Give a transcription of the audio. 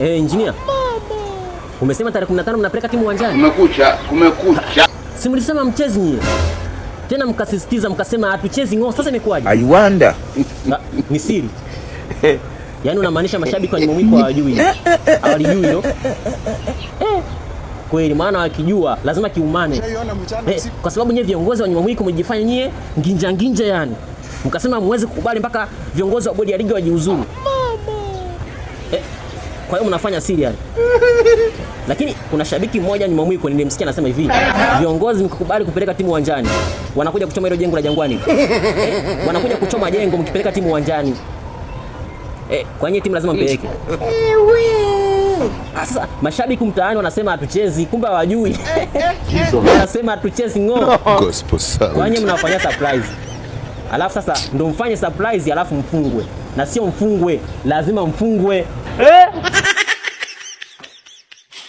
Engineer. Umesema tarehe 15 mnapeleka timu uwanjani? Kumekucha. Si mlisema mchezi nyie. Tena mkasisitiza mkasema hatuchezi ng'o. Sasa imekuwaje? I wonder. Ni siri. Yaani unamaanisha mashabiki wa Nyamwiko hawajui. Hawajui hilo. Kweli maana wakijua lazima kiumane. Kwa sababu nyie viongozi wa Nyamwiko mjifanya nyie nginja yani. Mkasema muweze kukubali mpaka viongozi wa bodi ya ligi wajiuzuru. Kwa hiyo mnafanya siri yani. Lakini kuna shabiki mmoja Nyamwiko nilimsikia anasema hivi, viongozi mkikubali kupeleka timu uwanjani, wanakuja kuchoma hilo jengo la Jangwani. Wanakuja kuchoma jengo mkipeleka timu uwanjani. Kwa nini timu lazima mpeleke? Sasa mashabiki mtaani wanasema hatuchezi, kumbe hawajui. Wanasema hatuchezi ng'o. Gospel sound. Kwa nini mnafanya surprise? Alafu sasa ndo mfanye surprise alafu mfungwe. Na sio mfungwe, lazima mfungwe.